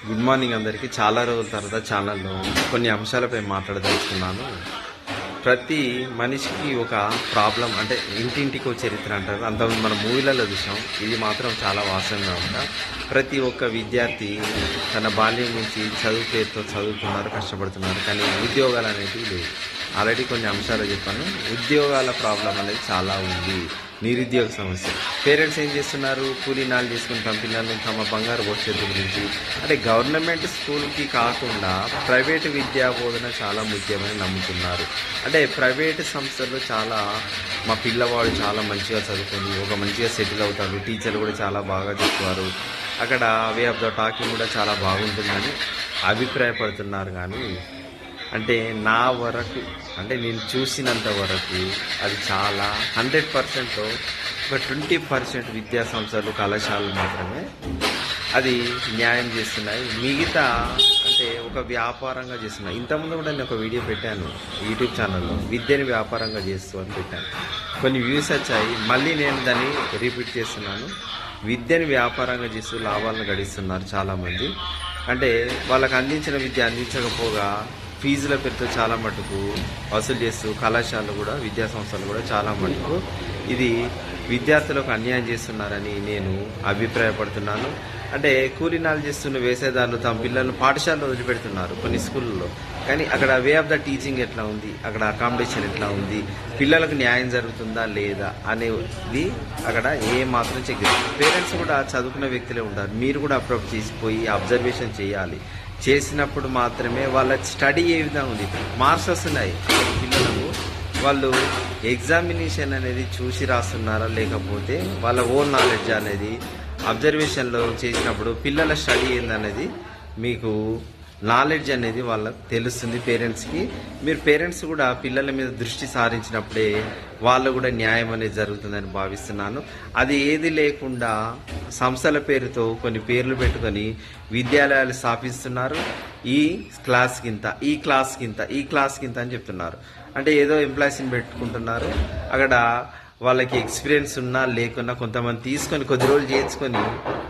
Good morning అందరికీ. చాలా రోజుల తర్వాత ఛానల్లో కొన్ని అంశాలపై మాట్లాడదలుచుకున్నాను. ప్రతి మనిషికి ఒక ప్రాబ్లం, అంటే ఇంటింటికి ఒక చరిత్ర అంటారు. అంతకుముందు మన మూవీలలో చూసాం. ఇది మాత్రం చాలా వాస్తవంగా ఉంటా. ప్రతి ఒక్క విద్యార్థి తన బాల్యం నుంచి చదువు పేరుతో చదువుతున్నారు, కష్టపడుతున్నారు, కానీ ఉద్యోగాలు అనేవి లేవు. ఆల్రెడీ కొన్ని అంశాలు చెప్పాను. ఉద్యోగాల ప్రాబ్లం అనేది చాలా ఉంది. నిరుద్యోగ సమస్య. పేరెంట్స్ ఏం చేస్తున్నారు? కూలీనాలు చేసుకుని పంపినారు తమ బంగారు భవిష్యత్తు గురించి. అంటే గవర్నమెంట్ స్కూల్కి కాకుండా ప్రైవేటు విద్యా బోధన చాలా ముఖ్యమని నమ్ముతున్నారు. అంటే ప్రైవేటు సంస్థలు చాలా, మా పిల్లవాడు చాలా మంచిగా చదువుకొని ఒక మంచిగా సెటిల్ అవుతాడు, టీచర్లు కూడా చాలా బాగా చెప్తారు, అక్కడ వే ఆఫ్ ద టాకింగ్ కూడా చాలా బాగుంటుందని అభిప్రాయపడుతున్నారు. కానీ అంటే నా వరకు, అంటే నేను చూసినంత వరకు అది చాలా 100%లో ఒక 20% విద్యా సంస్థలు, కళాశాలలు మాత్రమే అది న్యాయం చేస్తున్నాయి. మిగతా అంటే ఒక వ్యాపారంగా చేస్తున్నాయి. ఇంతకుముందు కూడా నేను ఒక వీడియో పెట్టాను యూట్యూబ్ ఛానల్లో, విద్యని వ్యాపారంగా చేస్తూ అని పెట్టాను. కొన్ని వ్యూస్ వచ్చాయి. మళ్ళీ నేను దాన్ని రిపీట్ చేస్తున్నాను. విద్యని వ్యాపారంగా చేస్తూ లాభాలను గడిస్తున్నారు చాలామంది. అంటే వాళ్ళకి అందించిన విద్య అందించకపోగా ఫీజుల పేరుతో చాలా మటుకు వసూలు చేస్తూ కళాశాలలు కూడా, విద్యా సంస్థలు కూడా చాలా మటుకు ఇది విద్యార్థులకు అన్యాయం చేస్తున్నారని నేను అభిప్రాయపడుతున్నాను. అంటే కూలీనాలు చేస్తున్న వ్యవసాయదారులు తమ పిల్లలను పాఠశాలలో వదిలిపెడుతున్నారు కొన్ని స్కూళ్ళలో, కానీ అక్కడ వే ఆఫ్ ద టీచింగ్ ఎట్లా ఉంది, అక్కడ అకామిడేషన్ ఎట్లా ఉంది, పిల్లలకు న్యాయం జరుగుతుందా లేదా అనేది అక్కడ ఏ మాత్రం చెక్ చేస్తారు. పేరెంట్స్ కూడా చదువుకున్న వ్యక్తులే ఉంటారు. మీరు కూడా అప్రోచ్ చేసిపోయి అబ్జర్వేషన్ చేయాలి. చేసినప్పుడు మాత్రమే వాళ్ళ స్టడీ ఏ విధంగా ఉంది, మార్క్స్ వస్తున్నాయి పిల్లలకు, వాళ్ళు ఎగ్జామినేషన్ అనేది చూసి రాస్తున్నారా లేకపోతే వాళ్ళ ఓన్ నాలెడ్జ్ అనేది అబ్జర్వేషన్లో చేసినప్పుడు పిల్లల స్టడీ ఏందనేది మీకు నాలెడ్జ్ అనేది వాళ్ళకి తెలుస్తుంది పేరెంట్స్కి. మీరు పేరెంట్స్ కూడా పిల్లల మీద దృష్టి సారించినప్పుడే వాళ్ళు కూడా న్యాయం అనేది జరుగుతుందని భావిస్తున్నాను. అది ఏది లేకుండా సంస్థల పేరుతో కొన్ని పేర్లు పెట్టుకొని విద్యాలయాలు స్థాపిస్తున్నారు. ఈ క్లాస్ కింత, ఈ క్లాస్ కింత, ఈ క్లాస్ కింత అని చెప్తున్నారు. అంటే ఏదో ఎంప్లాయీస్ని పెట్టుకుంటున్నారు. అక్కడ వాళ్ళకి ఎక్స్పీరియన్స్ ఉన్నా లేకున్నా కొంతమంది తీసుకొని కొద్ది రోజులు చేర్చుకొని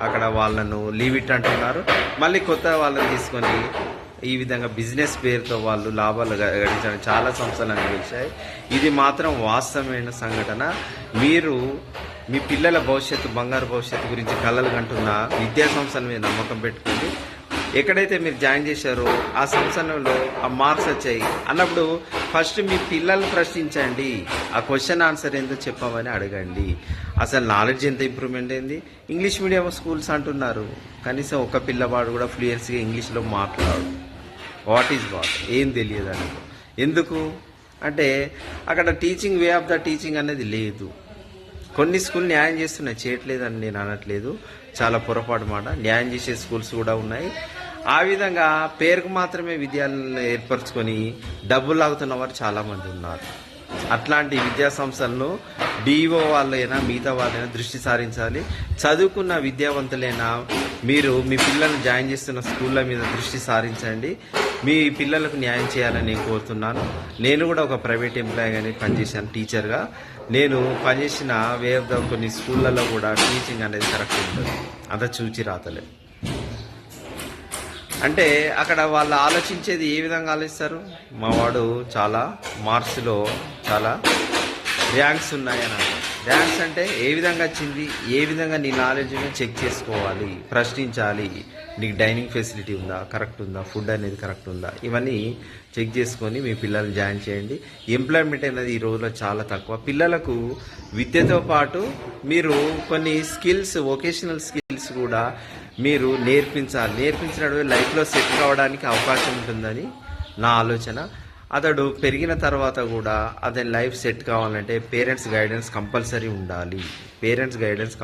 అక్కడ వాళ్ళను లీవ్ ఇట్ అంటున్నారు. మళ్ళీ కొత్త వాళ్ళని తీసుకొని ఈ విధంగా బిజినెస్ పేరుతో వాళ్ళు లాభాలు గడించడం చాలా సంస్థలు అనిపించాయి. ఇది మాత్రం వాస్తవమైన సంఘటన. మీరు మీ పిల్లల భవిష్యత్తు, బంగారు భవిష్యత్తు గురించి కలలు కంటున్న విద్యా సంస్థల మీద నమ్మకం పెట్టుకోండి. ఎక్కడైతే మీరు జాయిన్ చేశారో ఆ సంస్థలో ఆ మార్క్స్ వచ్చాయి అన్నప్పుడు ఫస్ట్ మీ పిల్లల్ని ప్రశ్నించండి. ఆ క్వశ్చన్ ఆన్సర్ ఏందో చెప్పమని అడగండి. అసలు నాలెడ్జ్ ఎంత ఇంప్రూవ్మెంట్ అయింది. ఇంగ్లీష్ మీడియం స్కూల్స్ అంటున్నారు, కనీసం ఒక పిల్లవాడు కూడా ఫ్లూయెన్సీగా ఇంగ్లీష్లో మాట్లాడు. వాట్ ఈజ్ వాట్, ఏం తెలియదు అని. ఎందుకు అంటే అక్కడ teaching, way of the teaching అనేది లేదు. కొన్ని స్కూల్ న్యాయం చేస్తున్నాయి, చేయట్లేదని నేను అనట్లేదు, చాలా పొరపాటు మాట. న్యాయం చేసే స్కూల్స్ కూడా ఉన్నాయి. ఆ విధంగా పేరుకు మాత్రమే విద్యాలయాలను ఏర్పరచుకొని డబ్బులు లాగుతున్న వారు చాలామంది ఉన్నారు. అట్లాంటి విద్యా సంస్థలను డిఓ వాళ్ళైనా మిగతా వాళ్ళైనా దృష్టి సారించాలి. చదువుకున్న విద్యావంతులైనా మీరు మీ పిల్లల్ని జాయిన్ చేస్తున్న స్కూళ్ళ మీద దృష్టి సారించండి. మీ పిల్లలకు న్యాయం చేయాలని నేను కోరుతున్నాను. నేను కూడా ఒక ప్రైవేట్ ఎంప్లాయీగానే పనిచేశాను టీచర్గా. నేను పనిచేసిన వే ఆఫ్ ద కొన్ని స్కూళ్ళల్లో కూడా టీచింగ్ అనేది కరెక్ట్ ఉంటుంది, అంత చూచి రాతలే. అంటే అక్కడ వాళ్ళు ఆలోచించేది ఏ విధంగా ఆలోచిస్తారు, మా వాడు చాలా మార్క్స్లో చాలా ర్యాంక్స్ ఉన్నాయని అంటారు. ర్యాంక్స్ అంటే ఏ విధంగా వచ్చింది, ఏ విధంగా నీ నాలెడ్జ్ని చెక్ చేసుకోవాలి, ప్రశ్నించాలి. నీకు డైనింగ్ ఫెసిలిటీ ఉందా, కరెక్ట్ ఉందా, ఫుడ్ అనేది కరెక్ట్ ఉందా, ఇవన్నీ చెక్ చేసుకొని మీ పిల్లల్ని జాయిన్ చేయండి. ఎంప్లాయ్మెంట్ అనేది ఈ రోజులో చాలా తక్కువ. పిల్లలకు విద్యతో పాటు మీరు కొన్ని స్కిల్స్, వొకేషనల్ స్కిల్స్ కూడా మీరు నేర్పించాలి. నేర్పించినప్పుడు లైఫ్లో సెట్ కావడానికి అవకాశం ఉంటుందని నా ఆలోచన. అతడు పెరిగిన తర్వాత కూడా అతని లైఫ్ సెట్ కావాలంటే పేరెంట్స్ గైడెన్స్ కంపల్సరీ ఉండాలి. పేరెంట్స్ గైడెన్స్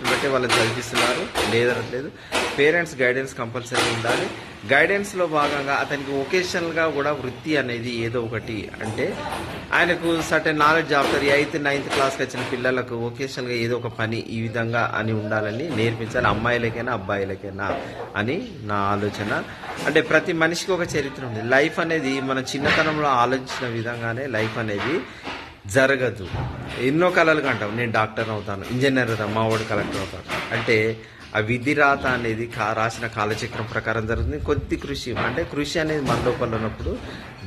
బట్టి వాళ్ళని చదివిస్తున్నారు లేదు. పేరెంట్స్ గైడెన్స్ కంపల్సరీ ఉండాలి. గైడెన్స్లో భాగంగా అతనికి వొకేషనల్గా కూడా వృత్తి అనేది ఏదో ఒకటి, అంటే ఆయనకు certain knowledge after 8th 9th క్లాస్కి వచ్చిన పిల్లలకు వొకేషనల్గా ఏదో ఒక పని ఈ విధంగా అని ఉండాలని నేర్పించాలి. అమ్మాయిలకైనా అబ్బాయిలకైనా అని నా ఆలోచన. అంటే ప్రతి మనిషికి ఒక చరిత్ర ఉంది. లైఫ్ అనేది మన చిన్నతనంలో ఆలోచించిన విధంగానే లైఫ్ అనేది జరగదు. ఎన్నో కళలు కంటాం, నేను డాక్టర్ అవుతాను, ఇంజనీర్ అవుతాను, మా వాడు కలెక్టర్ అవుతాను అంటే ఆ విధి రాత అనేది రాసిన కాలచక్రం ప్రకారం జరుగుతుంది. కొద్ది కృషి అంటే కృషి అనేది మన లోపల ఉన్నప్పుడు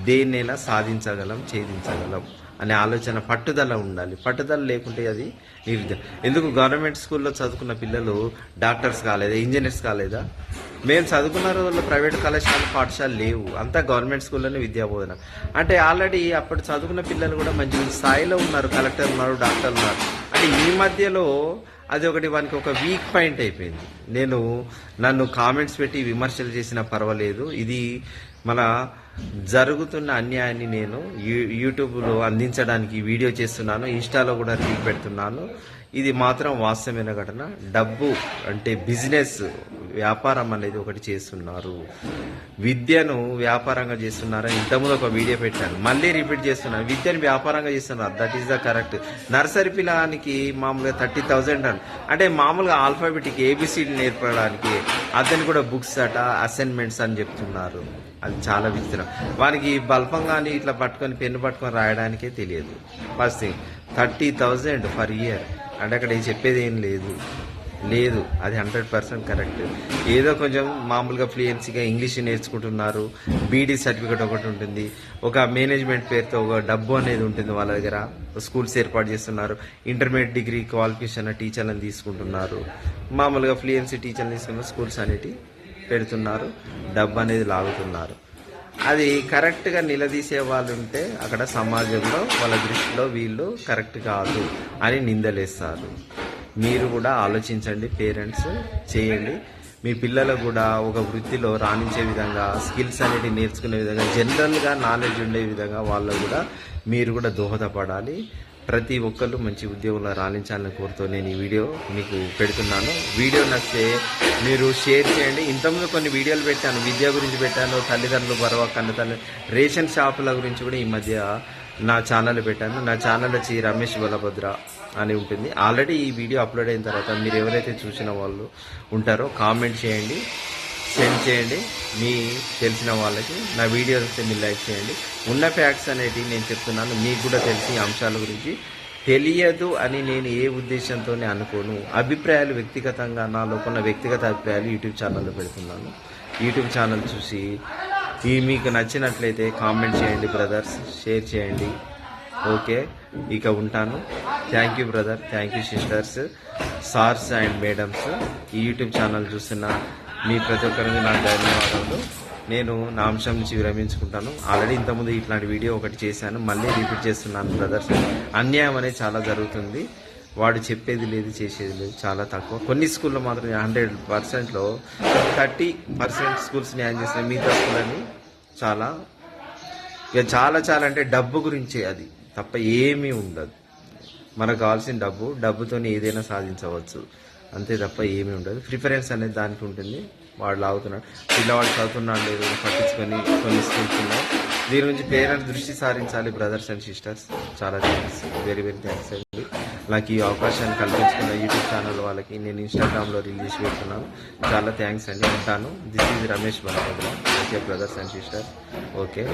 దేన్నైనా సాధించగలం, ఛేదించగలం అనే ఆలోచన, పట్టుదల ఉండాలి. పట్టుదల లేకుంటే అది నిరుద్యోగం. ఎందుకు గవర్నమెంట్ స్కూల్లో చదువుకున్న పిల్లలు డాక్టర్స్ కాలేదా, ఇంజనీర్స్ కాలేదా? మేము చదువుకున్న రోజుల్లో ప్రైవేట్ కళాశాల పాఠశాలలు లేవు, అంతా గవర్నమెంట్ స్కూల్లోనే విద్యా బోధన. అంటే ఆల్రెడీ అప్పుడు చదువుకున్న పిల్లలు కూడా మంచి మంచి స్థాయిలో ఉన్నారు, కలెక్టర్ ఉన్నారు, డాక్టర్ ఉన్నారు. అంటే ఈ మధ్యలో అది ఒకటి వానికి ఒక వీక్ పాయింట్ అయిపోయింది. నన్ను కామెంట్స్ పెట్టి విమర్శలు చేసినా పర్వాలేదు, ఇది మన జరుగుతున్న అన్యాయాన్ని నేను యూట్యూబ్లో అందించడానికి వీడియో చేస్తున్నాను, ఇన్స్టాలో కూడా రీల్ పెడుతున్నాను. ఇది మాత్రం వాస్తవమైన ఘటన. డబ్బు అంటే బిజినెస్, వ్యాపారం అనేది ఒకటి చేస్తున్నారు, విద్యను వ్యాపారంగా చేస్తున్నారని ఇంతకుముందు ఒక వీడియో పెట్టాను, మళ్ళీ రిపీట్ చేస్తున్నాను. విద్యను వ్యాపారంగా చేస్తున్నారు, that is the correct. Nursery పిల్లగానికి మామూలుగా 30,000 అంటే మామూలుగా ఆల్ఫాబెటిక్ ఏబిసిడి నేర్పడానికి అతను కూడా బుక్స్ అట, అసైన్మెంట్స్ అని చెప్తున్నారు. అది చాలా విచిత్రం. వానికి బల్పం కానీ ఇట్లా పట్టుకొని పెన్ను పట్టుకొని రాయడానికే తెలియదు. ఫస్ట్ థింగ్ 30,000 ఫర్ ఇయర్ అంటే అక్కడ చెప్పేది ఏం లేదు. అది 100% కరెక్ట్. ఏదో కొంచెం మామూలుగా ఫ్లూయెన్సీగా ఇంగ్లీష్ నేర్చుకుంటున్నారు, బీడీ సర్టిఫికేట్ ఒకటి ఉంటుంది, ఒక మేనేజ్మెంట్ పేరుతో ఒక డబ్బు అనేది ఉంటుంది వాళ్ళ దగ్గర, స్కూల్స్ ఏర్పాటు చేస్తున్నారు, ఇంటర్మీడియట్ డిగ్రీ క్వాలిఫికేషన్ టీచర్లను తీసుకుంటున్నారు, మామూలుగా ఫ్లూయెన్సీ టీచర్లు తీసుకున్న స్కూల్స్ అనేవి పెడుతున్నారు, డబ్బు అనేది లాగుతున్నారు. అది కరెక్ట్గా నిలదీసే వాళ్ళు ఉంటే అక్కడ సమాజంలో వాళ్ళ దృష్టిలో వీళ్ళు కరెక్ట్ కాదు అని నిందలేస్తారు. మీరు కూడా ఆలోచించండి, పేరెంట్స్ చేయండి. మీ పిల్లలకు కూడా ఒక వృత్తిలో రాణించే విధంగా, స్కిల్స్ అనేవి నేర్చుకునే విధంగా, జనరల్గా నాలెడ్జ్ ఉండే విధంగా వాళ్ళు కూడా మీరు కూడా దోహదపడాలి. ప్రతి ఒక్కళ్ళు మంచి ఉద్యోగంలో రాణించాలని కోరుతూ నేను ఈ వీడియో మీకు పెడుతున్నాను. వీడియో నచ్చితే మీరు షేర్ చేయండి. ఇంతకుముందు కొన్ని వీడియోలు పెట్టాను, విద్య గురించి పెట్టాను, తల్లిదండ్రులు బరవ కన్నతల్లి, రేషన్ షాపుల గురించి కూడా ఈ మధ్య నా ఛానల్ పెట్టాను. నా ఛానల్ వచ్చి రమేష్ బలభద్ర అని ఉంటుంది. ఆల్రెడీ ఈ వీడియో అప్లోడ్ అయిన తర్వాత మీరు ఎవరైతే చూసిన వాళ్ళు ఉంటారో కామెంట్ చేయండి, సెండ్ చేయండి మీ తెలిసిన వాళ్ళకి. నా వీడియో వస్తే మీరు లైక్ చేయండి. ఉన్న ఫ్యాక్ట్స్ అనేటివి నేను చెప్తున్నాను, మీకు కూడా తెలిసి అంశాల గురించి తెలియదు అని నేను ఏ ఉద్దేశంతోనే అనుకోను. అభిప్రాయాలు వ్యక్తిగతంగా, నా లోపల వ్యక్తిగత అభిప్రాయాలు యూట్యూబ్ ఛానల్లో పెడుతున్నాను. యూట్యూబ్ ఛానల్ చూసి మీకు నచ్చినట్లయితే కామెంట్ చేయండి బ్రదర్స్, షేర్ చేయండి. ఓకే, ఇక ఉంటాను. Thank you brother, thank you sisters, sirs and madams. ఈ యూట్యూబ్ ఛానల్ చూస్తున్న మీ ప్రతి ఒక్కరికి నా ధన్యవాదాలు. నేను నా అంశం నుంచి విరమించుకుంటాను. ఆల్రెడీ ఇంతకుముందు ఇట్లాంటి వీడియో ఒకటి చేశాను, మళ్ళీ రిపీట్ చేస్తున్నాను బ్రదర్స్. అన్యాయం అనేది చాలా జరుగుతుంది, వాడు చెప్పేది లేదు, చేసేది లేదు, చాలా తక్కువ. కొన్ని స్కూల్లో మాత్రం 100%లో 30% స్కూల్స్ న్యాయం చేసిన మిగతా స్కూళ్ళని చాలా అంటే డబ్బు గురించే, అది తప్ప ఏమీ ఉండదు. మనకు కావాల్సిన డబ్బుతో ఏదైనా సాధించవచ్చు, అంతే తప్ప ఏమీ ఉండదు. ప్రిఫరెన్స్ అనేది దానికి ఉంటుంది. వాడు లాగుతున్నాడు, పిల్లవాడు చదువుతున్నాడు లేదు పట్టించుకొని కొన్ని స్కూల్స్ ఉన్నాయి. దీని నుంచి పేరెంట్స్ దృష్టి సారించాలి బ్రదర్స్ అండ్ సిస్టర్స్. చాలా థ్యాంక్స్, వెరీ వెరీ థ్యాంక్స్ అండి. నాకు ఈ అవకాశాన్ని కల్పించుకున్న యూట్యూబ్ ఛానల్ వాళ్ళకి నేను ఇన్స్టాగ్రామ్లో రిలీజ్ పెడుతున్నాను. చాలా థ్యాంక్స్ అండి. ఉంటాను. This is Ramesh Balabhadra. Okay brothers and sisters. Okay.